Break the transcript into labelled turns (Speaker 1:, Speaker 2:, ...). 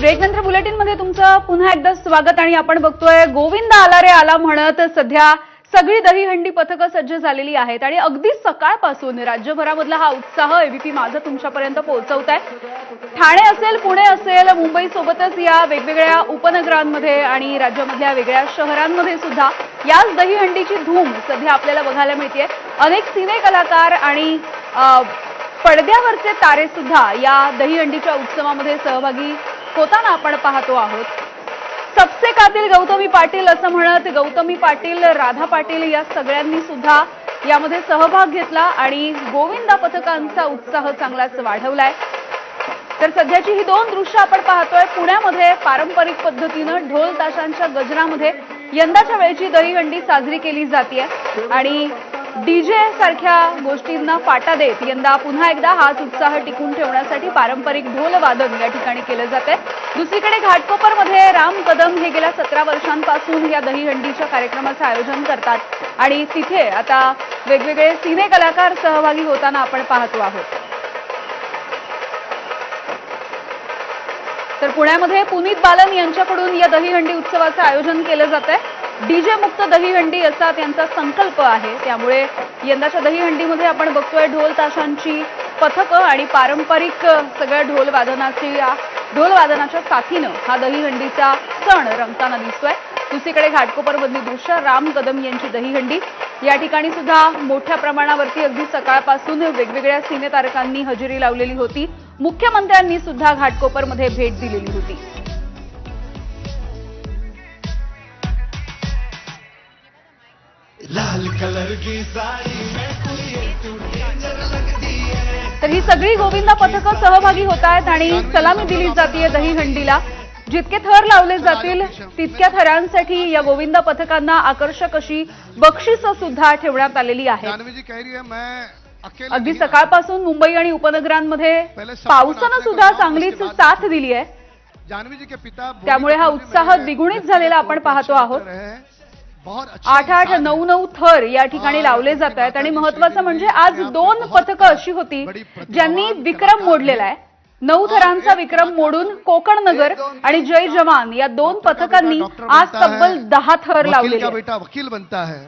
Speaker 1: ब्रेकनंतर बुलेटिनमध्ये तुमचं पुन्हा एकदा स्वागत आणि आपण बघतोय गोविंद आला रे आला म्हणत सध्या सगळी दहीहंडी पथकं सज्ज झालेली आहेत आणि अगदी सकाळपासून राज्यभरामधला हा उत्साह एबीपी माझं तुमच्यापर्यंत पोहोचवताय। ठाणे असेल, पुणे असेल, मुंबई सोबतच या वेगवेगळ्या उपनगरांमध्ये आणि राज्यामधल्या वेगळ्या शहरांमध्ये सुद्धा याच दहीहंडीची धूम सध्या आपल्याला बघायला मिळते। अनेक सिने कलाकार आणि पडद्यावरचे तारे सुद्धा या दहीहंडीच्या उत्सवामध्ये सहभागी होताना आपण पाहतो आहोत। सबसे कातिल गौतमी पाटील असं म्हणत गौतमी पाटील, राधा पाटील या सगळ्यांनी सुद्धा यामध्ये सहभाग घेतला आणि गोविंदा पथकांचा उत्साह चांगलाच वाढवलाय। तर सध्याची ही दोन दृश्य आपण पाहतोय। पुण्यामध्ये पारंपरिक पद्धतीनं ढोल ताशांच्या गजरामध्ये यंदाच्या वेळची दहीहंडी साजरी केली जाते आणि डीजे सारख्या गोष्टींना फाटा देत यंदा पुन्हा एकदा हाच उत्साह टिकून ठेवण्यासाठी पारंपरिक ढोल वादन या ठिकाणी केलं जाते। दुसरीकडे घाटकोपरमध्ये राम कदम हे गेल्या 17 वर्षांपासून या दहीहंडीच्या कार्यक्रमाचं आयोजन करतात आणि तिथे आता वेगवेगळे सिने कलाकार सहभागी होताना आपण पाहतो आहोत। तर पुण्यामध्ये पुनीत बालन यांच्याकडून या दहीहंडी उत्सवाचं आयोजन केलं जातंय। डीजे मुक्त दहीहंडी असा त्यांचा संकल्प आहे, त्यामुळे यंदाच्या दहीहंडीमध्ये आपण बघतोय ढोल ताशांची पथकं आणि पारंपरिक सगळ्या ढोलवादनाच्या साथीनं हा दहीहंडीचा सण रंगताना दिसतोय। दुसरीकडे घाटकोपरमधली दृश्य राम कदम यांची दहीहंडी या ठिकाणी सुद्धा मोठ्या प्रमाणावरती अगदी सकाळपासून वेगवेगळ्या सिने तारकांनी हजेरी लावलेली होती। मुख्यमंत्र्यांनी सुद्धा घाटकोपरमध्ये भेट दिलेली होती।
Speaker 2: लाल कलर की साड़ी में कोई डेंजर लगती है।
Speaker 1: तर ही सगळी गोविंदा पथकं सहभागी होत आहेत आणि सलामी दिली जाते दहीहंडीला। जितके थर लावले जातील तितक्या थरांसाठी या गोविंदा पथकांना आकर्षक अशी बक्षिसं सुद्धा ठेवण्यात आलेली आहेत। अगदी सकाळपासून मुंबई आणि उपनगरांमध्ये पावसानं सुद्धा चांगलीच साथ दिली आहे, त्यामुळे हा उत्साह द्विगुणित झालेला आपण पाहतो आहोत। 8-8, 9-9 थर या ठिकाणी लावले जात आहेत आणि महत्त्वाचं म्हणजे आज 2 पथकं अशी होती ज्यांनी विक्रम मोडलेला आहे। 9 थरांचा विक्रम मोडून कोकण नगर आणि जय जवान या 2 पथकांनी आज तब्बल 10 थर लावले।
Speaker 2: बेटा वकील बनता है।